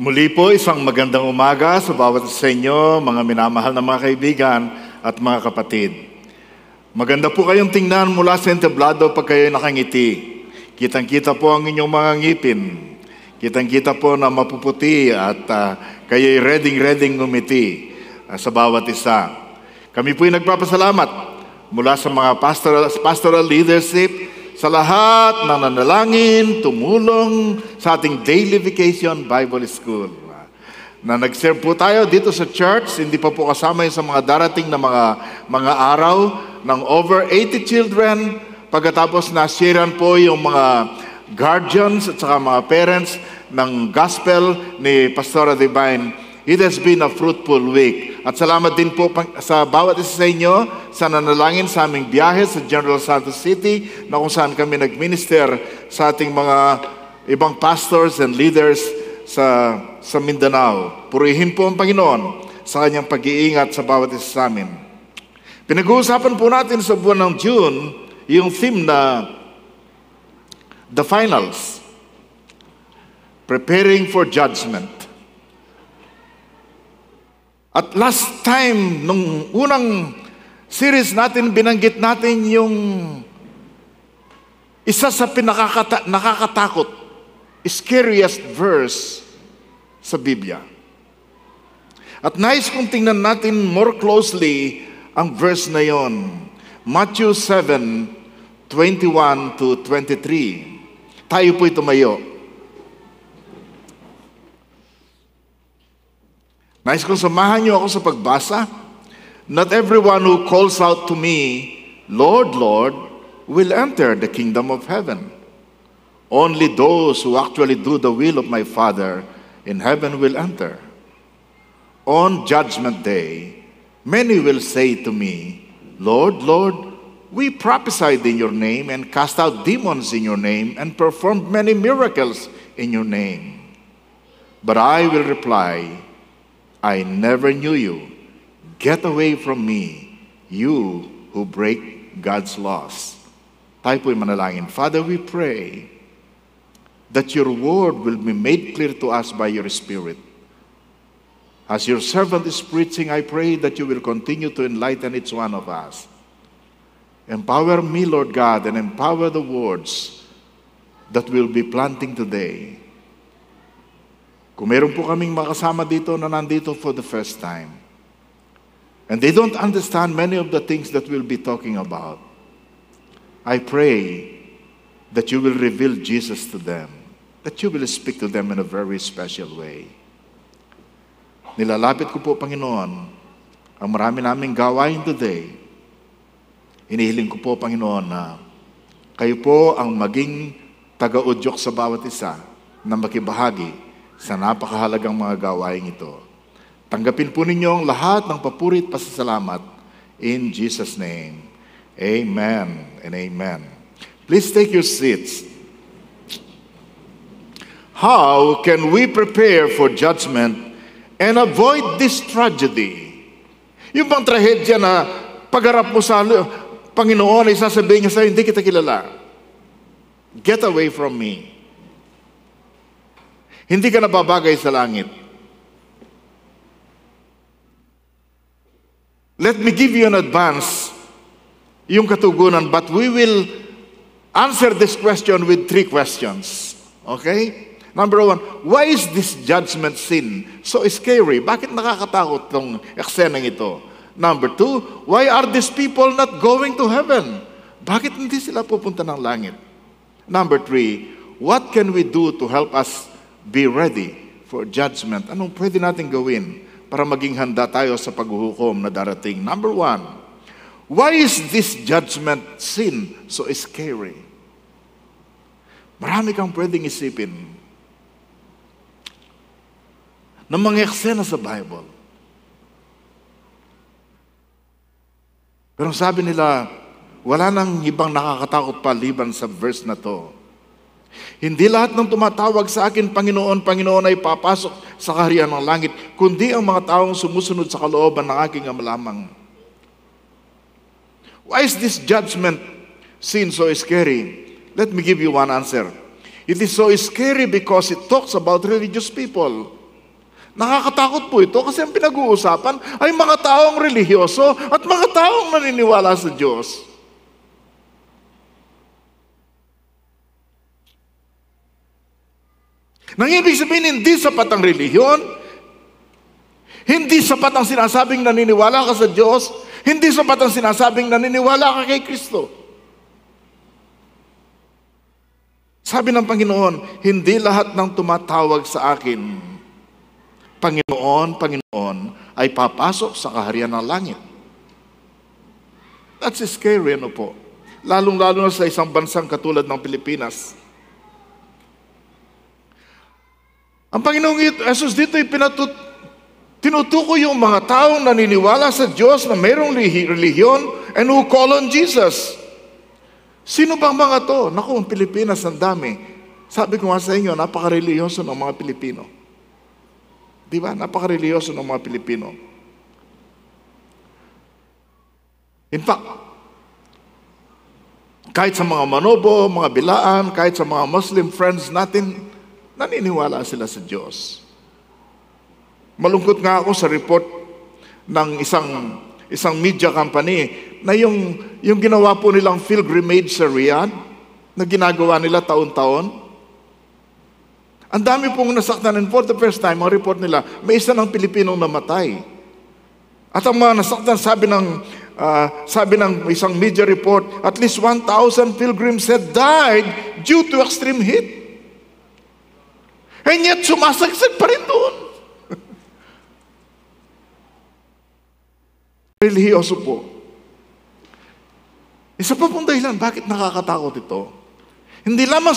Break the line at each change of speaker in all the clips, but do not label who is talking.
Muli po, isang magandang umaga sa bawat sa inyo, mga minamahal na mga kaibigan at mga kapatid. Maganda po kayong tingnan mula sa entablado pag kayo nakangiti. Kitang-kita po ang inyong mga ngipin. Kitang-kita po na mapuputi at kayo'y ready-ready ngumiti sa bawat isa. Kami po'y nagpapasalamat mula sa mga pastoral leadership, sa lahat ng nanalangin, tumulong sa ating Daily Vacation Bible School. Na nag-serve po tayo dito sa church, hindi pa po kasama yung sa mga darating na mga araw ng over 80 children. Pagkatapos na-sharean po yung mga guardians at saka mga parents ng gospel ni Pastora Divine. It has been a fruitful week. At salamat din po sa bawat isa sa inyo sa nanalangin sa aming biyahe sa General Santos City na kung saan kami nag-minister sa ating mga ibang pastors and leaders sa Mindanao. Purihin po ang Panginoon sa kanyang pag-iingat sa bawat isa sa amin. Pinag-uusapan po natin sa buwan ng June yung theme na The Finals, Preparing for Judgment. At last time, nung unang series natin, binanggit natin yung isa sa nakakatakot, scariest verse sa Biblia. At nais kong tingnan natin more closely ang verse na yon. Matthew 7:21 to 23. Tayo po'y tumayo. Nais kong samahan niyo ako sa pagbasa. Not everyone who calls out to me, Lord, Lord, will enter the kingdom of heaven. Only those who actually do the will of my Father in heaven will enter. On Judgment Day, many will say to me, Lord, Lord, we prophesied in your name and cast out demons in your name and performed many miracles in your name. But I will reply, I never knew you. Get away from me, you who break God's laws. Tayo po'y manalangin. Father, we pray that your word will be made clear to us by your Spirit. As your servant is preaching, I pray that you will continue to enlighten each one of us. Empower me, Lord God, and empower the words that we'll be planting today. Kung meron po kaming makasama dito na nandito for the first time, and they don't understand many of the things that we'll be talking about, I pray that you will reveal Jesus to them, that you will speak to them in a very special way. Nilalapit ko po, Panginoon, ang marami naming gawain today. Hinihiling ko po, Panginoon, na kayo po ang maging taga-udyok sa bawat isa na makibahagi sa napakahalagang mga gawain ito. Tanggapin po ninyo ang lahat ng papuri at pasasalamat in Jesus' name. Amen and amen. Please take your seats. How can we prepare for judgment and avoid this tragedy? Yung bang trahedya na pagharap mo sa Panginoon ay sasabihin niya sa'yo, hindi kita kilala. Get away from me. Hindi ka nababagay sa langit. Let me give you in advance yung katugunan, but we will answer this question with 3 questions. Okay? Number 1, why is this judgment sin so scary? Bakit nakakatakot tong eksenang ito? Number 2, why are these people not going to heaven? Bakit hindi sila pupunta ng langit? Number 3, what can we do to help us be ready for judgment? Anong pwede natin gawin para maging handa tayo sa paghuhukom na darating? Number 1, why is this judgment sin so scary? Marami kang pwedeng isipin ng mga eksena sa Bible. Pero sabi nila, wala nang ibang nakakatakot pa liban sa verse na to. Hindi lahat ng tumatawag sa akin, Panginoon, Panginoon, ay papasok sa kaharian ng langit, kundi ang mga taong sumusunod sa kalooban ng aking ama lamang. Why is this judgment sin so scary? Let me give you one answer. It is so scary because it talks about religious people. Nakakatakot po ito kasi ang pinag-uusapan ay mga taong relihiyoso at mga taong naniniwala sa Diyos. Nang ibig sabihin, hindi sapat ang relihiyon, hindi sapat ang sinasabing naniniwala ka sa Diyos, hindi sapat ang sinasabing naniniwala ka kay Kristo. Sabi ng Panginoon, hindi lahat ng tumatawag sa akin, Panginoon, Panginoon, ay papasok sa kaharian ng langit. That's scary, ano po? Lalong-lalo na sa isang bansang katulad ng Pilipinas. Ang Panginoong Jesus dito ay tinutukoy yung mga taong naniniwala sa Diyos na mayroong relihiyon and who call on Jesus. Sino bang mga to? Naku, ang Pilipinas, ang dami. Sabi ko nga sa inyo, napaka-relihiyoso ng mga Pilipino. Di ba? Napaka-relihiyoso ng mga Pilipino. In fact, kahit sa mga Manobo, mga Bilaan, kahit sa mga Muslim friends natin, naniniwala sila sa Diyos. Malungkot nga ako sa report ng isang media company na yung ginawa po nilang pilgrimage sa Riyadh, na ginagawa nila taon-taon. Ang dami pong nasaktan, and for the first time, ang report nila, may isa ng Pilipinong namatay. At ang mga nasaktan, sabi ng isang media report, at least 1,000 pilgrims had died due to extreme heat. And yet, sumasagsag pa rin doon. Relihiyoso po. Isa pa pong dahilan, bakit nakakatakot ito? Hindi lamang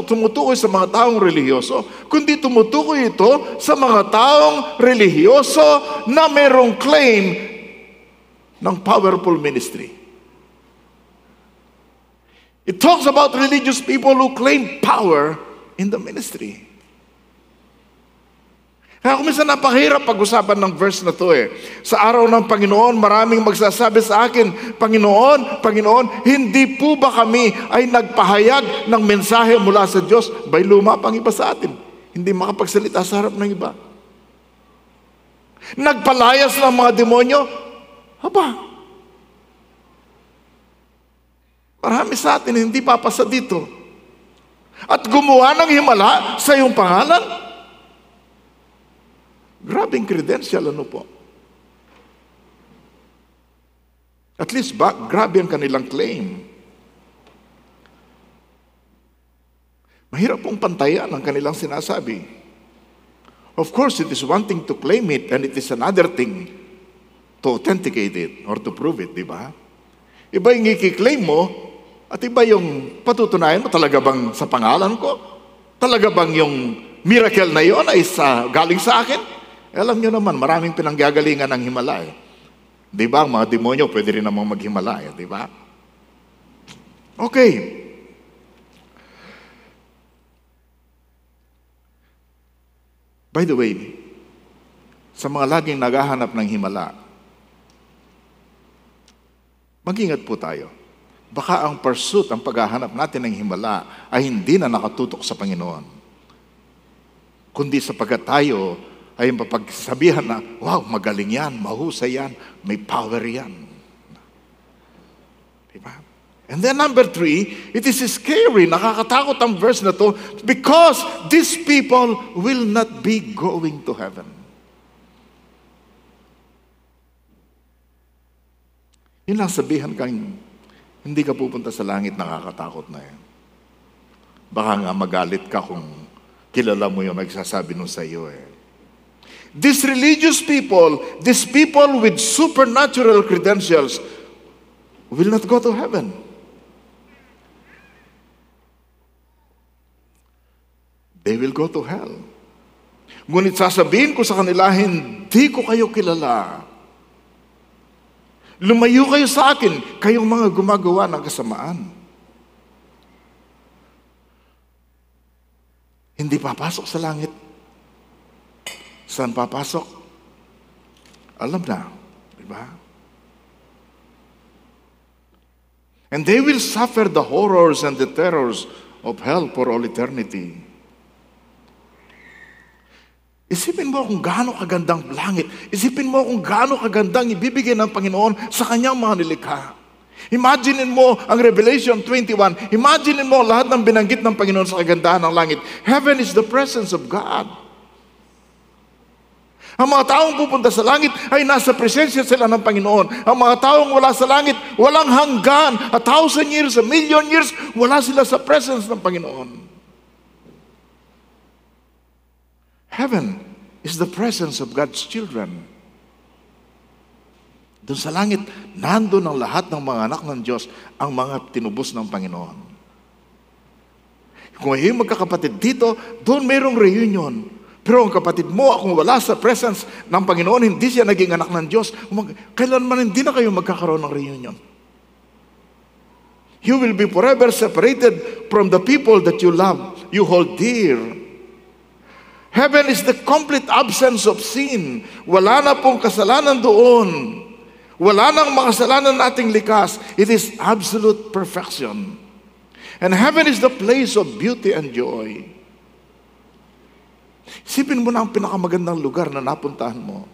tumutukoy sa mga taong relihiyoso, kundi tumutukoy ito sa mga taong relihiyoso na mayroong claim ng powerful ministry. It talks about religious people who claim power in the ministry. Kaya kung minsan napakahirap pag-usapan ng verse na to eh. Sa araw ng Panginoon, maraming magsasabi sa akin, Panginoon, Panginoon, hindi po ba kami ay nagpahayag ng mensahe mula sa Diyos? Bay luma pang iba sa atin. Hindi makapagsalita sa harap ng iba. Nagpalayas ng mga demonyo? Haba. Marami sa atin hindi papasa dito. At gumawa ng himala sa iyong pangalan? Grabing credential, ano po? At least, grabe ang kanilang claim. Mahirap pong pantayan ang kanilang sinasabi. Of course, it is one thing to claim it, and it is another thing to authenticate it or to prove it, di ba? Iba yung i-claim mo, at iba yung patutunayan mo, talaga bang sa pangalan ko? Talaga bang yung miracle na yon ay galing sa akin? Alam nyo naman, maraming pinanggagalingan ng himala eh. Di ba? Ang mga demonyo pwede rin namang maghimala eh. Di ba? Okay. By the way, sa mga laging naghahanap ng himala, mag-ingat po tayo. Baka ang pursuit, ang paghahanap natin ng himala ay hindi na nakatutok sa Panginoon. Kundi sapagkat tayo ay mapagsabihan na, wow, magaling yan, mahusay yan, may power yan. Diba? And then number 3, it is scary, nakakatakot ang verse na to, because these people will not be going to heaven. Yun lang sabihan kang, hindi ka pupunta sa langit, nakakatakot na yan. Baka nga magalit ka kung kilala mo yung nagsasabi nun sa iyo eh. These religious people, these people with supernatural credentials, will not go to heaven. They will go to hell. Ngunit sasabihin ko sa kanila, hindi ko kayo kilala. Lumayo kayo sa akin, kayong mga gumagawa ng kasamaan. Hindi papasok sa langit. Saan papasok? Alam na, di ba? And they will suffer the horrors and the terrors of hell for all eternity. Isipin mo kung gaano kagandang langit. Isipin mo kung gaano kagandang ibibigay ng Panginoon sa kanyang mga nilikha. Imaginin mo ang Revelation 21. Imaginin mo lahat ng binanggit ng Panginoon sa kagandahan ng langit. Heaven is the presence of God. Ang mga taong pupunta sa langit ay nasa presensya sila ng Panginoon. Ang mga taong wala sa langit, walang hanggan. 1,000 years, 1,000,000 years, wala sila sa presence ng Panginoon. Heaven is the presence of God's children. Doon sa langit, nandun ang lahat ng mga anak ng Diyos, ang mga tinubos ng Panginoon. Kung yung magkakapatid dito, doon mayroong reunion. Pero ang kapatid mo, kung wala sa presence ng Panginoon, hindi siya naging anak ng Diyos, kailanman hindi na kayo magkakaroon ng reunion. You will be forever separated from the people that you love, you hold dear. Heaven is the complete absence of sin. Wala na pong kasalanan doon. Wala nang makasalanan nating likas. It is absolute perfection. And heaven is the place of beauty and joy. Isipin mo na ang pinakamagandang lugar na napuntahan mo.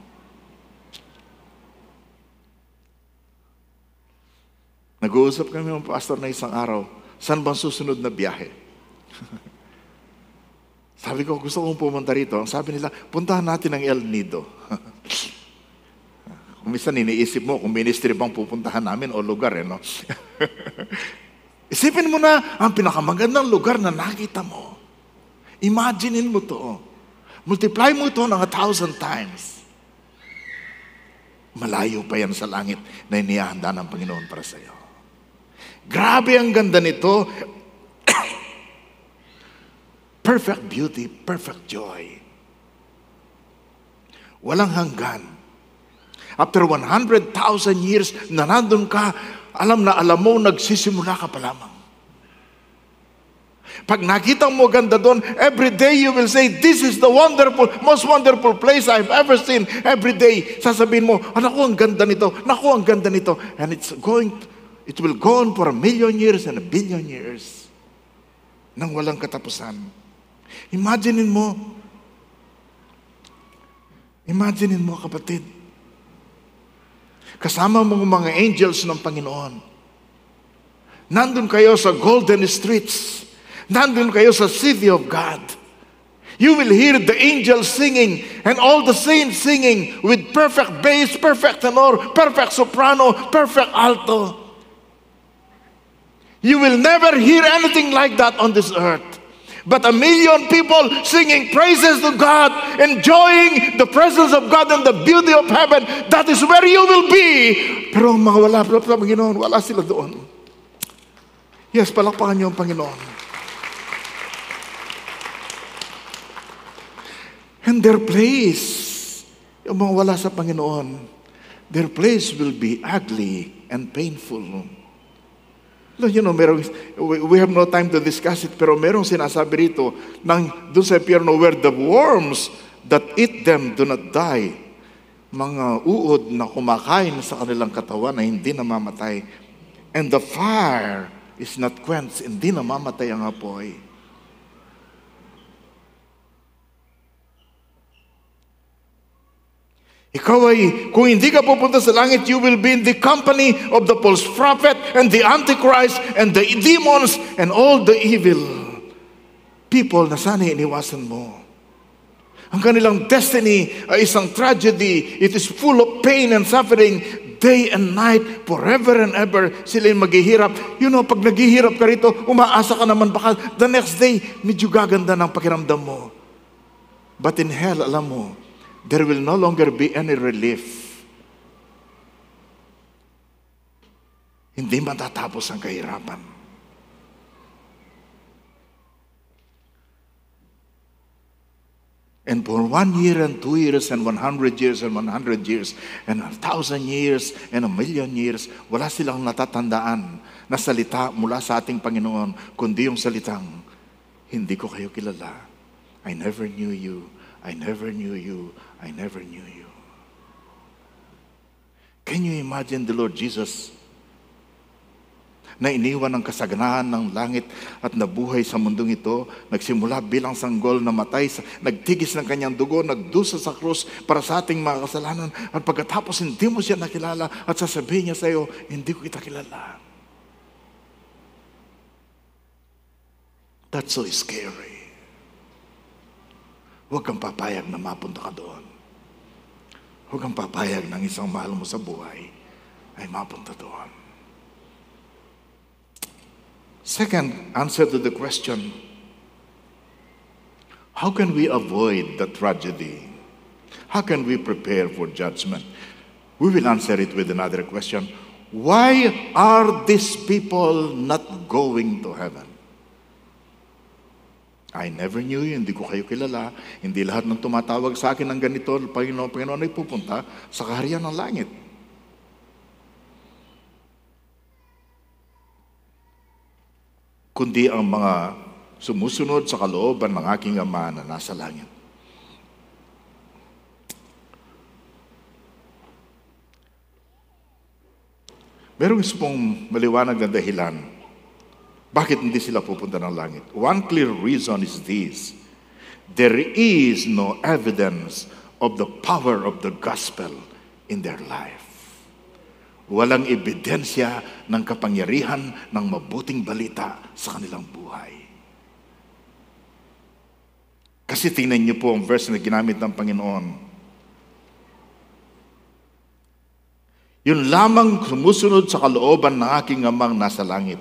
Nag-uusap kami ng pastor na isang araw, saan bang susunod na biyahe? Sabi ko, gusto kong pumunta rito. Ang sabi nila, puntahan natin ang El Nido. Kung minsan iniisip mo, kung ministry bang pupuntahan namin o lugar, no? Isipin mo na ang pinakamagandang lugar na nakita mo. Imaginein mo to. Multiply mo ito ng 1,000 times. Malayo pa yan sa langit na inihahanda ng Panginoon para sa iyo. Grabe ang ganda nito. Perfect beauty, perfect joy. Walang hanggan. After 100,000 years na nandun ka, alam mo, nagsisimula ka pa lamang. Pag nakita mo ganda doon, every day you will say, this is the most wonderful place I've ever seen. Every day, sasabihin mo, naku, ang ganda nito, naku, ang ganda nito. And it will go on for 1,000,000 years and 1,000,000,000 years nang walang katapusan. Imaginin mo kapatid, kasama mo mga angels ng Panginoon. Nandun kayo sa golden streets. Nandun kayo sa city of God. You will hear the angels singing and all the saints singing with perfect bass, perfect tenor, perfect soprano, perfect alto. You will never hear anything like that on this earth. But 1,000,000 people singing praises to God, enjoying the presence of God and the beauty of heaven. That is where you will be. Pero mga wala sa Panginoon, wala sila doon. Yes, palakpakan niyo ang Panginoon. And their place, yung mga wala sa Panginoon, their place will be ugly and painful. You know, we have no time to discuss it, pero merong sinasabi rito, dun sa impyerno, where the worms that eat them do not die. Mga uod na kumakain sa kanilang katawan na hindi namamatay. And the fire is not quenched, hindi namamatay ang apoy. Ikaw ay, kung hindi ka pupunta sa langit, you will be in the company of the false prophet and the Antichrist and the demons and all the evil people na sana iniwasan mo. Ang kanilang destiny ay isang tragedy. It is full of pain and suffering day and night, forever and ever. Sila yung maghihirap. You know, pag naghihirap ka rito, umaasa ka naman baka the next day, medyo gaganda ng pakiramdam mo. But in hell, alam mo, there will no longer be any relief. Hindi matatapos ang kahirapan. And for 1 year and 2 years and 100 years and 100 years and 1,000 years and 1,000,000 years, wala silang natatandaan na salita mula sa ating Panginoon, kundi yung salitang, hindi ko kayo kilala. I never knew you. I never knew you. I never knew you. Can you imagine the Lord Jesus na iniwan ng kasaganahan ng langit at nabuhay sa mundong ito, nagsimula bilang sanggol na matay, nagtigis ng kanyang dugo, nagdusa sa krus para sa ating mga kasalanan, at pagkatapos hindi mo siya nakilala at sasabihin niya sa iyo, hindi ko kita kilala. That's so scary. Huwag kang papayag na mapunta ka doon. Huwag kang papayag ng isang mahal mo sa buhay ay mapunta doon. Second, answer to the question, how can we avoid the tragedy? How can we prepare for judgment? We will answer it with another question. Why are these people not going to heaven? I never knew you, hindi ko kayo kilala. Hindi lahat ng tumatawag sa akin ng ganito, Panginoon ay pupunta sa kaharian ng langit. Kundi ang mga sumusunod sa kalooban ng aking Ama na nasa langit. Merong isa pong maliwanag na dahilan bakit hindi sila pupunta ng langit. One clear reason is this: there is no evidence of the power of the gospel in their life. Walang ebidensya ng kapangyarihan ng mabuting balita sa kanilang buhay. Kasi tingnan niyo po ang verse na ginamit ng Panginoon. Yun lamang sumusunod sa kalooban ng aking Amang nasa langit.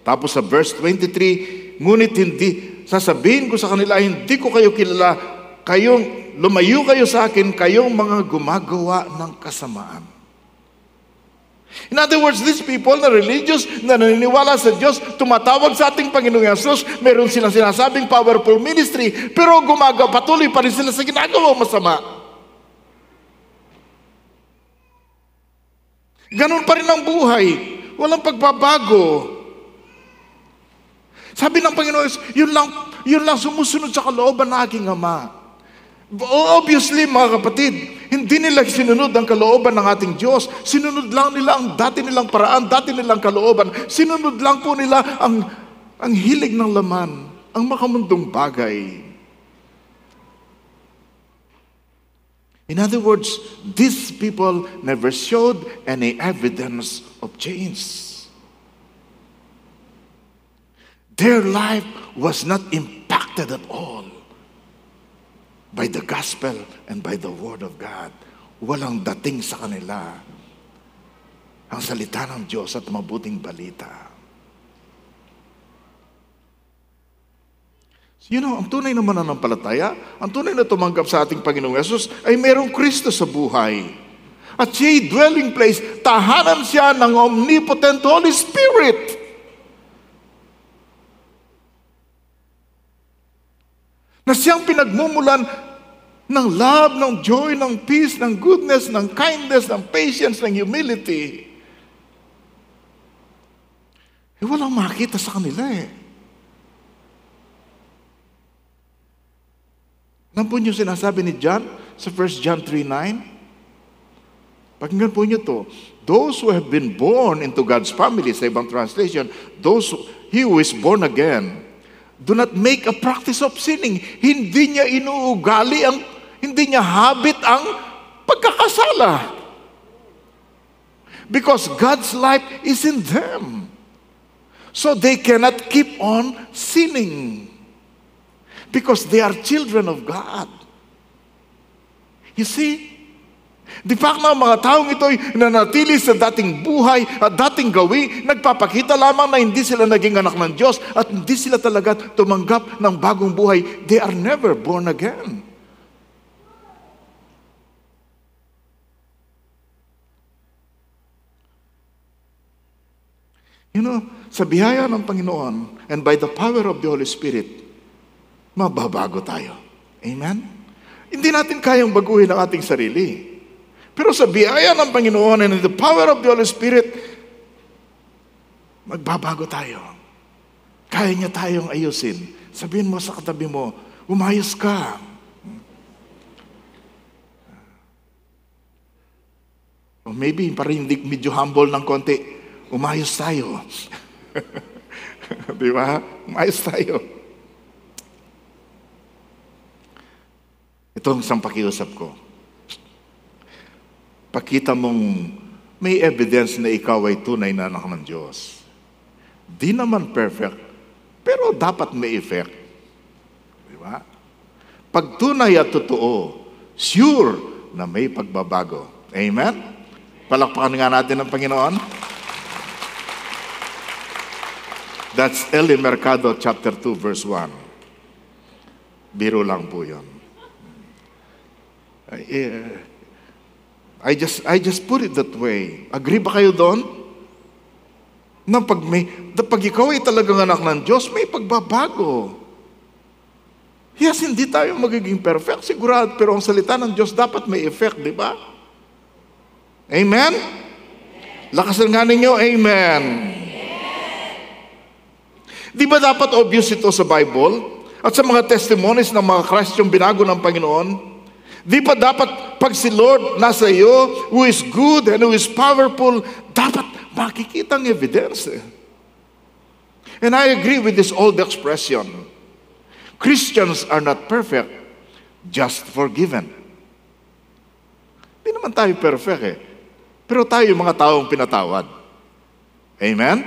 Tapos sa verse 23, ngunit hindi, sasabihin ko sa kanila, hindi ko kayo kilala, lumayo kayo sa akin, kayong mga gumagawa ng kasamaan. In other words, these people na religious, na naniniwala sa Diyos, tumatawag sa ating Panginoong Yesus, meron silang sinasabing powerful ministry, pero patuloy pa rin sila sa ginagawa masama. Ganon pa rin ang buhay. Walang pagbabago. Sabi ng Panginoon, yun lang sumusunod sa kalooban ng aking Ama. Obviously, mga kapatid, hindi nila sinunod ang kalooban ng ating Diyos. Sinunod lang nila ang dati nilang paraan, dati nilang kalooban. Sinunod lang po nila ang hilig ng laman, ang makamundong bagay. In other words, these people never showed any evidence of change. Their life was not impacted at all by the gospel and by the word of God. Walang dating sa kanila ang salita ng Diyos at mabuting balita. Ang tunay na mananampalataya, ang tunay na tumanggap sa ating Panginoong Yesus ay mayroong Kristo sa buhay. At siya'y dwelling place, tahanan siya ng omnipotent Holy Spirit. Na siyang pinagmumulan ng love, ng joy, ng peace, ng goodness, ng kindness, ng patience, ng humility. Walang makita sa kanila Alam po niyo sinasabi ni John sa 1 John 3:9? Pakinggan po niyo to. Those who have been born into God's family, sa ibang translation, he who is born again, do not make a practice of sinning. Hindi niya inuugali hindi niya habit ang pagkakasala. Because God's life is in them. So they cannot keep on sinning. Because they are children of God. You see? Di ba ang mga taong ito'y nanatili sa dating buhay at dating gawi, nagpapakita lamang na hindi sila naging anak ng Diyos at hindi sila talaga tumanggap ng bagong buhay. They are never born again. Sa biyaya ng Panginoon and by the power of the Holy Spirit, mababago tayo. Amen? Hindi natin kayang baguhin ang ating sarili. Pero sa biyaya ng Panginoon and in the power of the Holy Spirit, magbabago tayo. Kaya niya tayong ayusin. Sabihin mo sa katabi mo, umayos ka. O maybe, parang hindi medyo humble ng konti, umayos tayo. Di ba? Maayos tayo. Ito ang isang pakiusap ko. Pakita mong may evidence na ikaw ay tunay na anak ng Diyos. Di naman perfect, pero dapat may effect. Di ba? Pag tunay at totoo, sure na may pagbabago. Amen? Palakpakan nga natin ang Panginoon. That's Eli Mercado chapter 2 verse 1. Biro lang po yun. I just put it that way. Agree ba kayo doon? Na pag ikaw ay talagang anak ng Diyos, may pagbabago. Yes, hindi tayo magiging perfect, sigurado, pero ang salita ng Diyos dapat may effect, di ba? Amen? Lakasan nga ninyo, amen. Di ba dapat obvious ito sa Bible? At sa mga testimonies ng mga Kristiyong binago ng Panginoon? Di ba dapat pag si Lord nasa iyo, who is good and who is powerful, dapat makikita ang evidence. And I agree with this old expression. Christians are not perfect, just forgiven. Di naman tayo perfect pero tayo yung mga taong pinatawad. Amen?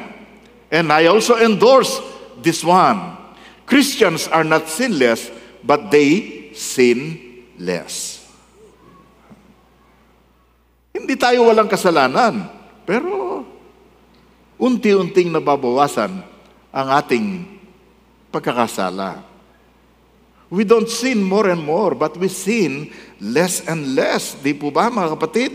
And I also endorse this one. Christians are not sinless, but they sin less. Hindi tayo walang kasalanan, pero unti-unting nababawasan ang ating pagkakasala. We don't sin more and more, but we sin less and less. Di po ba, mga kapatid?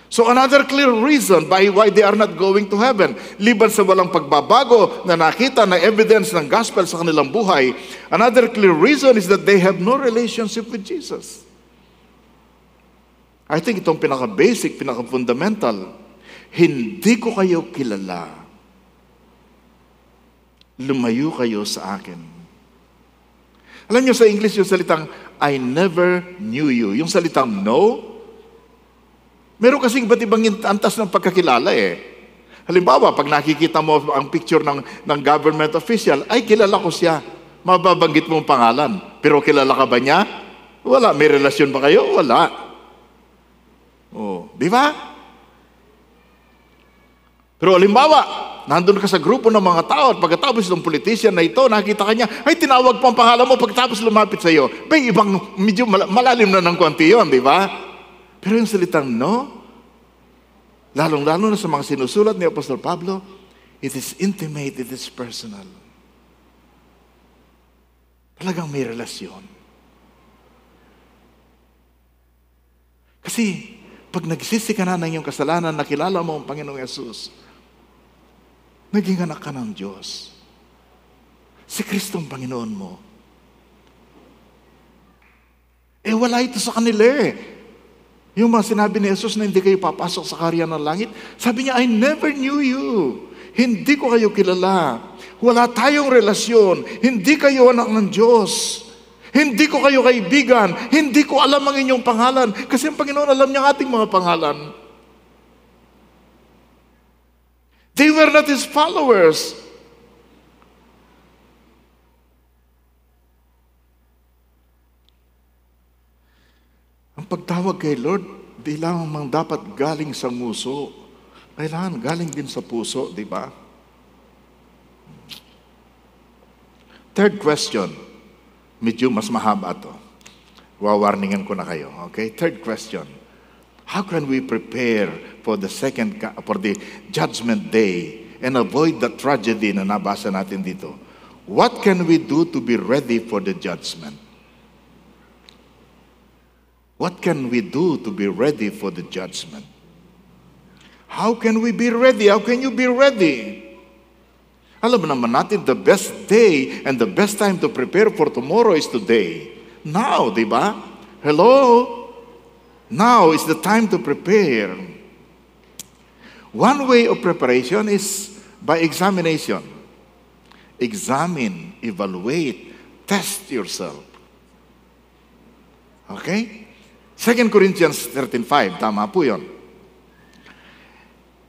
So another clear reason why they are not going to heaven, liban sa walang pagbabago na nakita na evidence ng gospel sa kanilang buhay, another clear reason is that they have no relationship with Jesus. I think itong pinaka-basic, pinaka-fundamental. Hindi ko kayo kilala. Lumayo kayo sa akin. Alam niyo sa English yung salitang, I never knew you. Yung salitang no, meron kasing iba't ibang antas ng pagkakilala Halimbawa, pag nakikita mo ang picture ng government official, ay kilala ko siya. Mababanggit mo ang pangalan. Pero kilala ka ba niya? Wala. May relasyon ba kayo? Wala. Oh, di ba? Pero halimbawa, nandun ka sa grupo ng mga tao at pagkatapos ng politician na ito, nakita ka niya, ay tinawag pa ang pangalan mo pagkatapos lumapit sa iyo. May ibang medyo malalim na ng konti yun, di ba? Pero yung salitang no, lalong-lalo na sa mga sinusulat ni Apostol Pablo, it is intimate, it is personal. Talagang may relasyon. Kasi, pag nagsisi ka na ng iyong kasalanan, nakilala mo ang Panginoong Yesus, naging anak ka ng Diyos. Si Kristo ang Panginoon mo. Wala ito sa kanila Yung mga sinabi ni Jesus na hindi kayo papasok sa kaharian ng langit, sabi niya, I never knew you. Hindi ko kayo kilala. Wala tayong relasyon. Hindi kayo anak ng Diyos. Hindi ko kayo kaibigan. Hindi ko alam ang inyong pangalan. Kasi ang Panginoon alam niya ang ating mga pangalan. They were not His followers. Ang pagtawag kay Lord, di lamang dapat galing sa nguso. Kailangan galing din sa puso, di ba? Third question. Medyo mas mahaba ito. Wawarningan ko na kayo. Okay? Third question. How can we prepare for the judgment day and avoid the tragedy na nabasa natin dito? What can we do to be ready for the judgment? What can we do to be ready for the judgment? How can we be ready? How can you be ready? Alam naman natin, the best day and the best time to prepare for tomorrow is today. Now, di ba? Hello? Now is the time to prepare. One way of preparation is by examination. Examine, evaluate, test yourself. Okay? 2 Corinthians 13:5, tama po yun.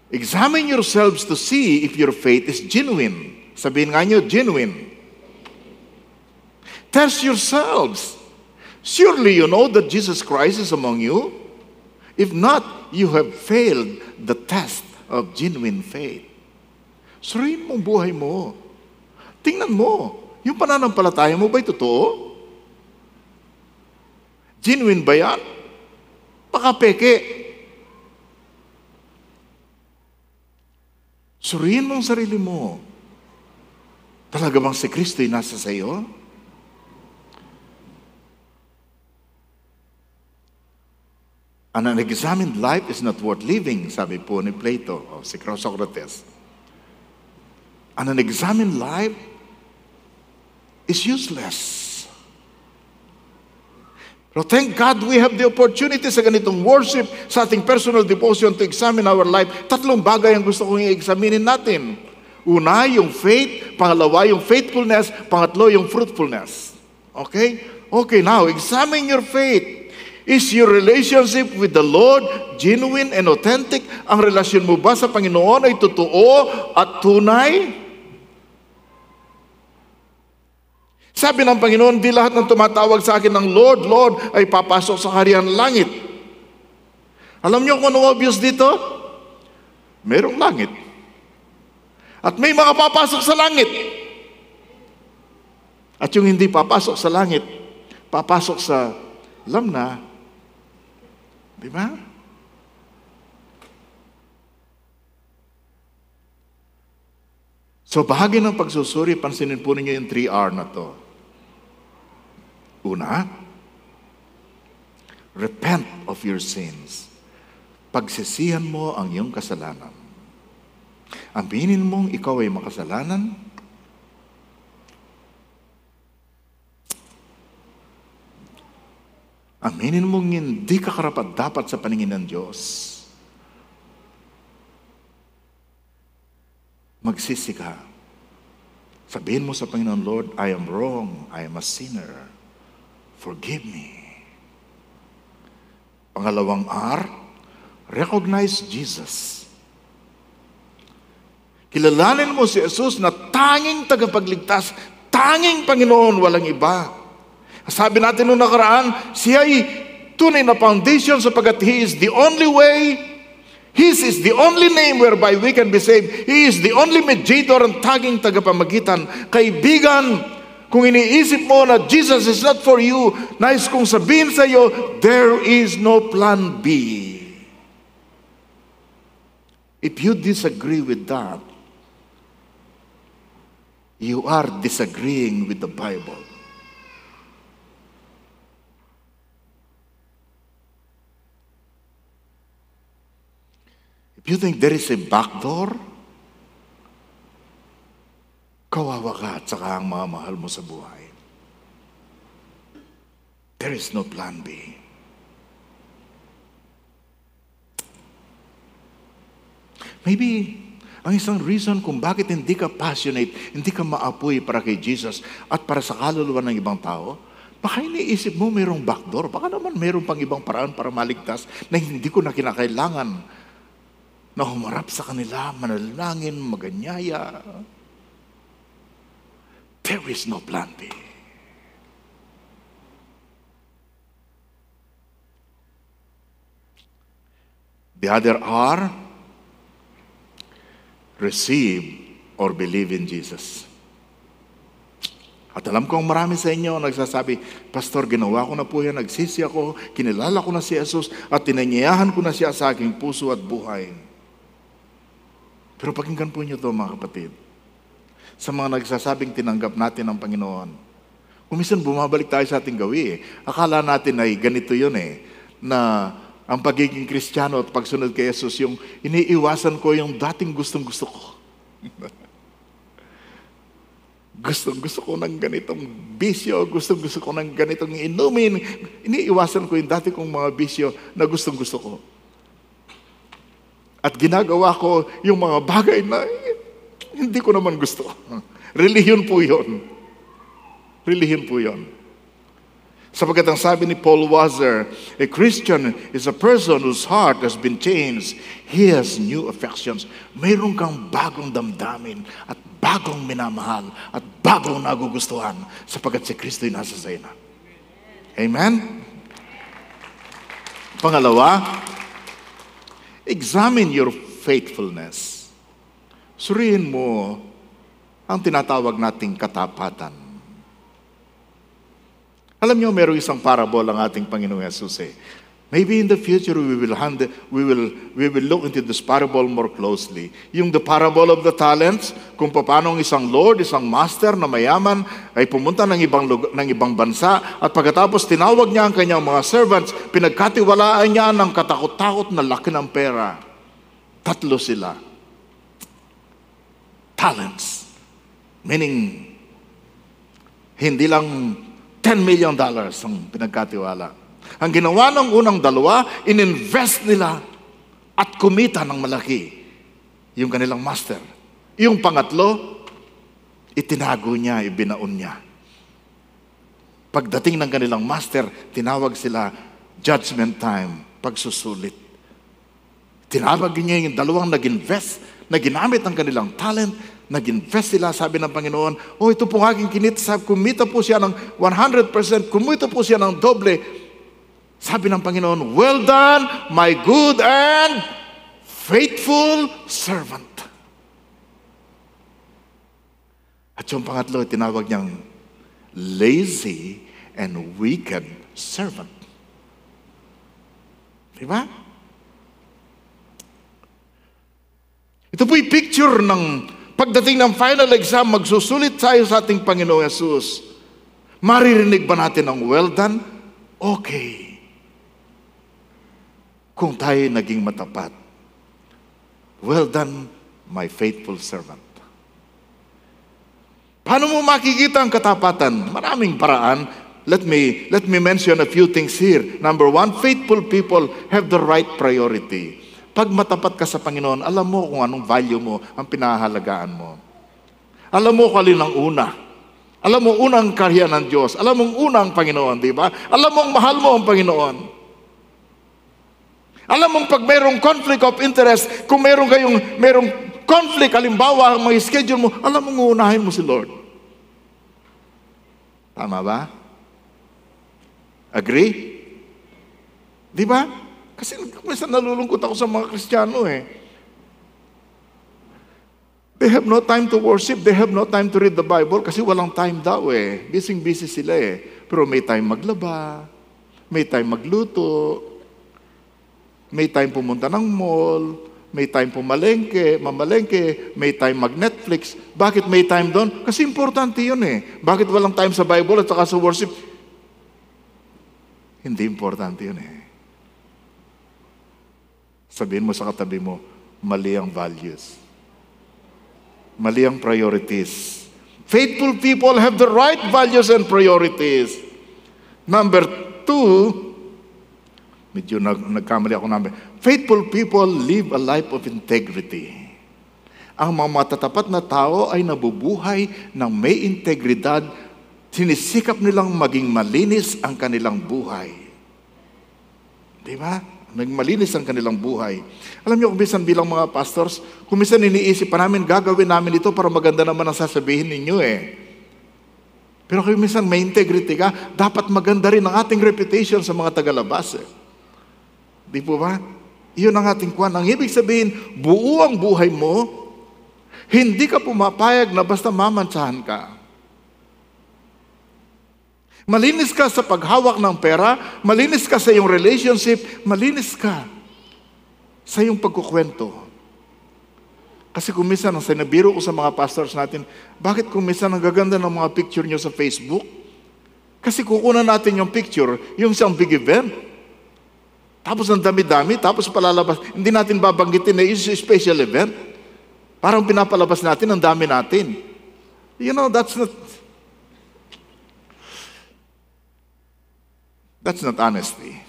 Examine yourselves to see if your faith is genuine. Sabihin nga nyo, genuine. Test yourselves. Surely you know that Jesus Christ is among you. If not, you have failed the test of genuine faith. Suriin mo ang buhay mo. Tingnan mo, yung pananampalataya mo ba'y totoo? Genuine ba yan? Pakapeke. Suriin mo ang sarili mo. Talaga bang si Kristo'y nasa sa iyo? An unexamined life is not worth living, sabi po ni Plato, o si Socrates. An unexamined life is useless. So thank God we have the opportunity sa ganitong worship, sa ating personal devotion to examine our life. 3 bagay ang gusto kong i-examinin natin. Una, yung faith. Pangalawa, yung faithfulness. Pangatlo, yung fruitfulness. Okay? Okay, now, examine your faith. Is your relationship with the Lord genuine and authentic? Ang relasyon mo ba sa Panginoon ay totoo at tunay? Sabi ng Panginoon, di lahat ng tumatawag sa akin ng Lord, Lord, ay papasok sa kaharian ng langit. Alam niyo kung anong obvious dito? Merong langit. At may mga papasok sa langit. At yung hindi papasok sa langit, papasok sa lamna. Di ba? So bahagi ng pagsusuri, pansinin po ninyo yung 3R na to. Una, repent of your sins. Pagsisihan mo ang iyong kasalanan. Aminin mong ikaw ay makasalanan. Aminin mong hindi ka karapat-dapat sa paningin ng Diyos. Magsisi ka. Sabihin mo sa Panginoon, Lord, I am wrong. I am a sinner. Forgive me. Pangalawang R, recognize Jesus. Kilalanin mo si Jesus na tanging tagapagligtas, tanging Panginoon, walang iba. Sabi natin nung nakaraan, siya ay tunay na foundation sapagkat He is the only way. His is the only name whereby we can be saved. He is the only mediator ang tanging tagapamagitan. Kaibigan, kung iniisip mo na Jesus is not for you, nais kong sabihin sa iyo, there is no plan B. If you disagree with that, you are disagreeing with the Bible. If you think there is a back door, kawawa ka at saka ang mga mahal mo sa buhay. There is no plan B. Maybe, ang isang reason kung bakit hindi ka passionate, hindi ka maapoy para kay Jesus at para sa kaluluwa ng ibang tao, baka iniisip mo mayroong backdoor, baka naman mayroong pang ibang paraan para maligtas na hindi ko na kinakailangan na humarap sa kanila, manalangin, maganyaya. There is no plan B. The other R, receive or believe in Jesus. At alam kong marami sa inyo nagsasabi, Pastor, ginawa ko na po yan, nagsisi ako, kinilala ko na si Jesus, at tinanyayahan ko na siya sa aking puso at buhay. Pero pakinggan po niyo ito, mga kapatid. Sa mga nagsasabing tinanggap natin ang Panginoon, kumisan bumabalik tayo sa ating gawi. Akala natin ay ganito yun na ang pagiging Kristiyano at pagsunod kay Jesus, yung iniiwasan ko yung dating gustong-gusto ko. Gustong-gusto ko ng ganitong bisyo, gustong-gusto ko ng ganitong inumin. Iniiwasan ko yung dati kong mga bisyo na gustong-gusto ko. At ginagawa ko yung mga bagay na hindi ko naman gusto. Relihiyon po yun. Relihiyon po yun. Sapagkat ang sabi ni Paul Wasser, a Christian is a person whose heart has been changed. He has new affections. Mayroon kang bagong damdamin at bagong minamahal at bagong nagugustuhan sapagkat si Kristo'y nasa sa'yo na. Amen? Pangalawa, examine your faithfulness. Suriin mo ang tinatawag nating katapatan. Alam niyo, mayroong isang parable ang ating Panginoong Yesus eh. Maybe in the future we will look into this parable more closely. Yung the parable of the talents, kung paano isang lord, isang master na mayaman ay pumunta ng ibang bansa at pagkatapos tinawag niya ang kanyang mga servants, pinagkatiwalaan niya ng katakot-takot na laki ng pera. 3 sila. Talents. Meaning, hindi lang $10 million ang pinagkatiwala. Ang ginawa ng unang 2, ininvest nila at kumita ng malaki yung kanilang master. Yung pangatlo, itinago niya, ibinaon niya. Pagdating ng kanilang master, tinawag sila judgment time, pagsusulit. Tinawag niya yung 2 nag-invest, na ginamit ang kanilang talent, nag-invest sila, sabi ng Panginoon, ito pong aking kinita, kumita po siya ng 100%, kumita po siya ng doble. Sabi ng Panginoon, well done, my good and faithful servant. At yung pangatlo, tinawag niyang lazy and wicked servant. Diba? Ito po'y picture ng pagdating ng final exam, magsusulit tayo sa ating Panginoong Yesus. Maririnig ba natin ang well done? Okay. Kung tayo naging matapat. Well done, my faithful servant. Paano mo makikita ang katapatan? Maraming paraan. Let me mention a few things here. Number 1, faithful people have the right priority. Pag matapat ka sa Panginoon, alam mo kung anong value mo, ang pinahalagaan mo. Alam mo kung alin ang una. Alam mo unang karya ng Diyos. Alam mo unang Panginoon, di ba? Alam mo mahal mo ang Panginoon. Alam mo pag mayroong conflict of interest, kung mayroong conflict, halimbawa, ang mga schedule mo, alam mo uunahin mo si Lord. Tama ba? Agree? Di ba? Kasi minsan nalulungkot ako sa mga Kristiyano eh. They have no time to worship, they have no time to read the Bible kasi walang time daw eh. Busy sila eh. Pero may time maglaba, may time magluto, may time pumunta ng mall, may time mamalengke, may time mag-Netflix. Bakit may time doon? Kasi importante yun eh. Bakit walang time sa Bible at saka sa worship? Hindi importante yun eh. Sabihin mo sa katabi mo, mali ang values. Mali ang priorities. Faithful people have the right values and priorities. Number 2, medyo nagkamali ako number. Faithful people live a life of integrity. Ang mga matatapat na tao ay nabubuhay ng may integridad. Sinisikap nilang maging malinis ang kanilang buhay. Di ba? Nagmalinis ang kanilang buhay. Alam niyo, kung minsan bilang mga pastors, kung minsan iniisip pa namin, gagawin namin ito para maganda naman ang sasabihin ninyo eh. Pero kung minsan may integrity ka, dapat maganda rin ang ating reputation sa mga tagalabas eh. Di po ba? Iyon ang ating kwan. Ang ibig sabihin, buo ang buhay mo, hindi ka pumapayag na basta mamantsahan ka. Malinis ka sa paghawak ng pera, malinis ka sa iyong relationship, malinis ka sa iyong pagkukwento. Kasi kung minsan, ang sinabiro ko sa mga pastors natin, bakit kung minsan ang gaganda ng mga picture nyo sa Facebook? Kasi kukunan natin yung picture, yung isang big event. Tapos ang dami-dami, tapos palalabas. Hindi natin babanggitin na it's a special event. Parang pinapalabas natin, ang dami natin. You know, that's not honesty.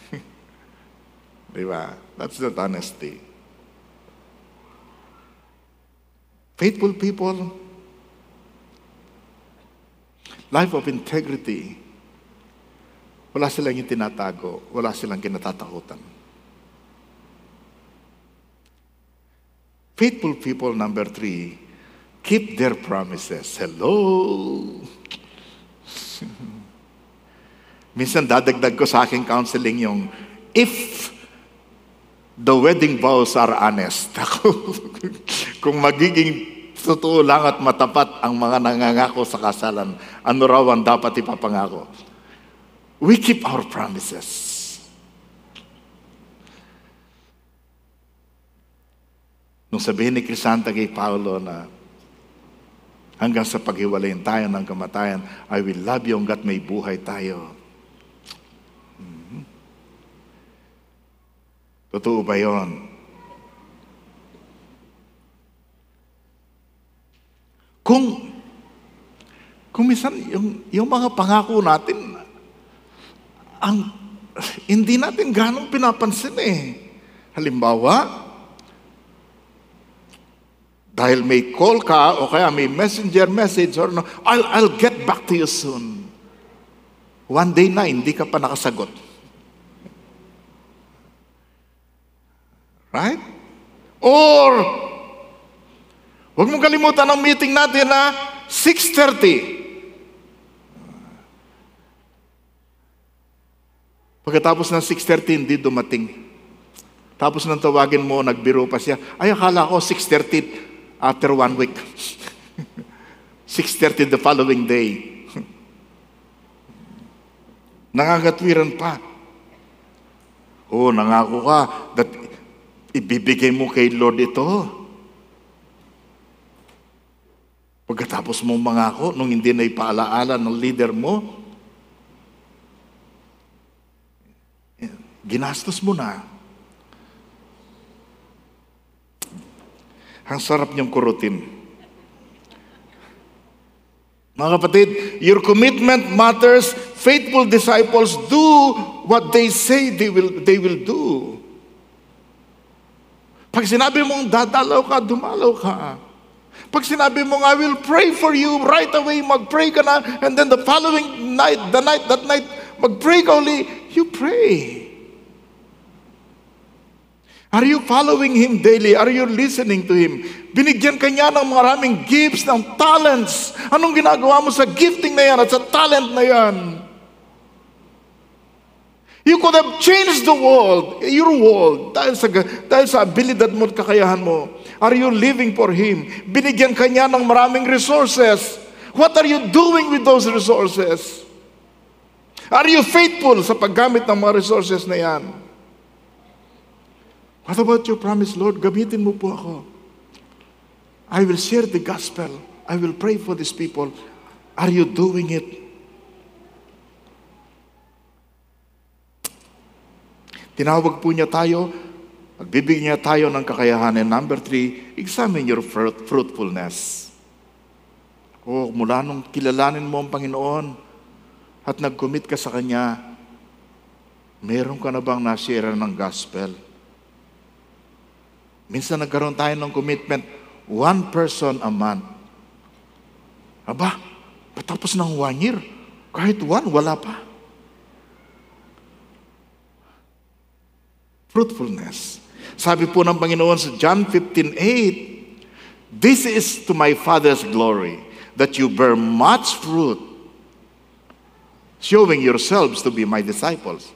Diba? That's not honesty. Faithful people, life of integrity. Wala silang itinatago, wala silang kinatatakutan. Faithful people, number 3, keep their promises. Hello! Minsan dadagdag ko sa aking counseling yung, if the wedding vows are honest. Kung magiging totoo lang at matapat ang mga nangangako sa kasalan, ano raw ang dapat ipapangako? We keep our promises. Nung sabihin ni Crisanta kay Paulo na hanggang sa paghiwalayin tayo ng kamatayan, I will love you hanggat may buhay tayo. Totoo ba yun? Kung minsan, yung mga pangako natin, hindi natin ganong pinapansin eh. Halimbawa, dahil may call ka o kaya may messenger message or no, I'll get back to you soon. One day na, hindi ka pa nakasagot. Right? Or, huwag mong kalimutan ang meeting natin na 6:30. Pagkatapos ng 6:30, hindi dumating. Tapos nang tawagin mo, nagbiro pa siya. Ay, akala ko 6:30 after 1 week. 6:30 the following day. Nangagatwiran pa. Nangako ka that ibibigay mo kay Lord ito. Pagkatapos mong mangako, nung hindi na ipaalaala ng leader mo, ginastos mo na. Ang sarap niyang kurutin. Mga kapatid, your commitment matters. Faithful disciples do what they say they will do. Pag sinabi mong dadalaw ka, dumalaw ka. Pag sinabi mong I will pray for you, right away mag-pray ka na, and then the following night, that night, mag-pray ka uli, you pray. Are you following Him daily? Are you listening to Him? Binigyan ka niya ng maraming gifts, ng talents. Anong ginagawa mo sa gifting na yan at sa talent na yan? You could have changed the world, your world, dahil sa abilidad mo at kakayahan mo. Are you living for Him? Binigyan ka niya ng maraming resources. What are you doing with those resources? Are you faithful sa paggamit ng mga resources na yan? What about your promise, Lord? Gamitin mo po ako. I will share the gospel. I will pray for these people. Are you doing it? Tinawag po niya tayo, magbibigyan niya tayo ng kakayahan. And number 3, examine your fruitfulness. Mula nung kilalanin mo ang Panginoon at nag-commit ka sa Kanya, meron ka na bang na-share ng gospel? Minsan nagkaroon tayo ng commitment, 1 person a month. Aba, patapos ng 1 year, kahit 1, wala pa. Fruitfulness. Sabi po ng Panginoon sa John 15:8, this is to my Father's glory, that you bear much fruit, showing yourselves to be my disciples.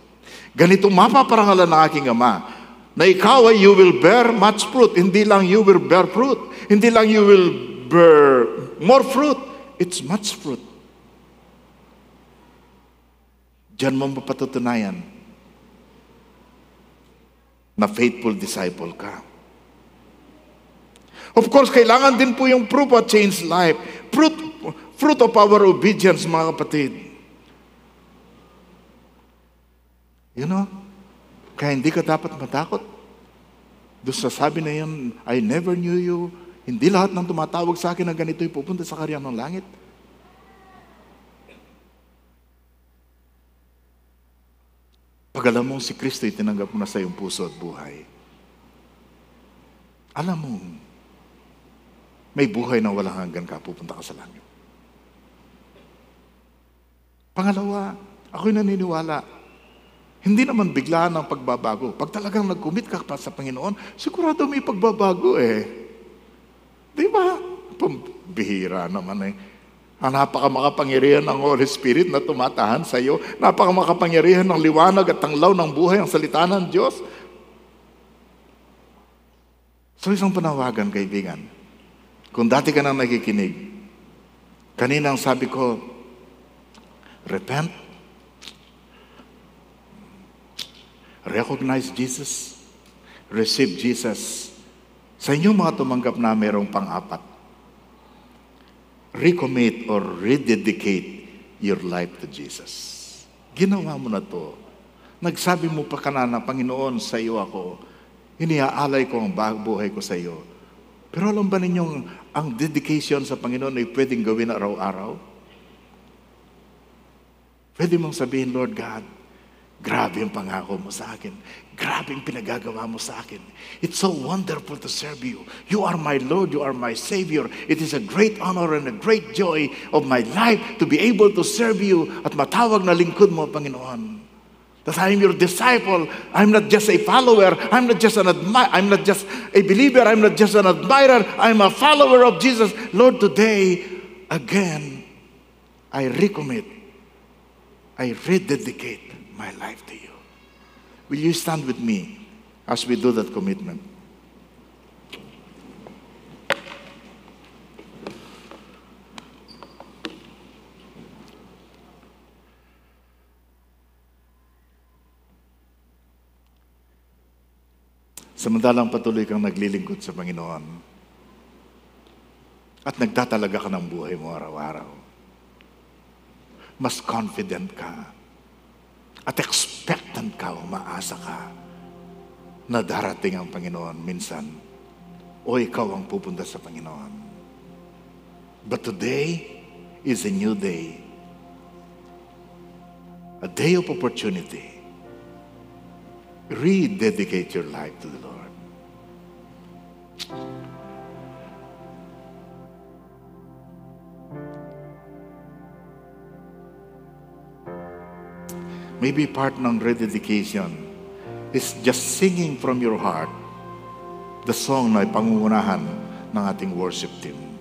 Ganito mapaparangalan ng aking Ama, na ikaw ay you will bear much fruit. Hindi lang you will bear fruit. Hindi lang you will bear more fruit. It's much fruit. Diyan mo mapatutunayan na faithful disciple ka. Of course, kailangan din po yung proof of changed life. Fruit of our obedience, mga kapatid. You know? Kaya hindi ka dapat matakot. Doon sa sabi na yun, I never knew you. Hindi lahat ng tumatawag sa akin na ganito'y pupunta sa karyan ng langit. Pag alam mo si Kristo, itinanggap mo na sa iyong puso at buhay. Alam mo, may buhay na walang hanggan ka, pupunta ka sa langit. Pangalawa, Ako'y naniniwala. Hindi naman biglaan ang pagbabago. Pag talagang nag-commit ka pa sa Panginoon, sigurado may pagbabago eh. Di ba? Pambihira naman eh. Ang napakamakapangyarihan ng Holy Spirit na tumatahan sa iyo. Napakamakapangyarihan ng liwanag at tanglaw ng buhay ang salita ng Diyos. So isang panawagan, kaibigan. Kung dati ka nang nakikinig, kaninang sabi ko, repent, recognize Jesus, receive Jesus. Sa inyong mga tumanggap na mayroong pang-apat, recommit or rededicate your life to Jesus. Ginawa mo na to. Nagsabi mo pa kanana, Panginoon, sa iyo ako, iniaalay ko ang buhay ko sa iyo. Pero alam ba ninyong ang dedication sa Panginoon ay pwedeng gawin araw-araw? Pwede mong sabihin, Lord God, grabe ang pangako mo sa akin. Grabe ang pinagagawa mo sa akin. It's so wonderful to serve you. You are my Lord. You are my Savior. It is a great honor and a great joy of my life to be able to serve you at matawag na lingkod mo, Panginoon. That I am your disciple. I'm not just a follower. I'm not just a believer. I'm not just an admirer. I'm a follower of Jesus. Lord, today, again, I recommit. I rededicate my life to you. Will you stand with me as we do that commitment? Samantalang patuloy kang naglilingkod sa Panginoon at nagtatalaga ka ng buhay mo araw-araw, mas confident ka at expectant ka, umaasa ka na darating ang Panginoon minsan o ikaw ang pupunta sa Panginoon. But today is a new day. A day of opportunity. Rededicate your life to the Lord. Maybe part ng rededication is just singing from your heart the song na ipangungunahan ng ating worship team.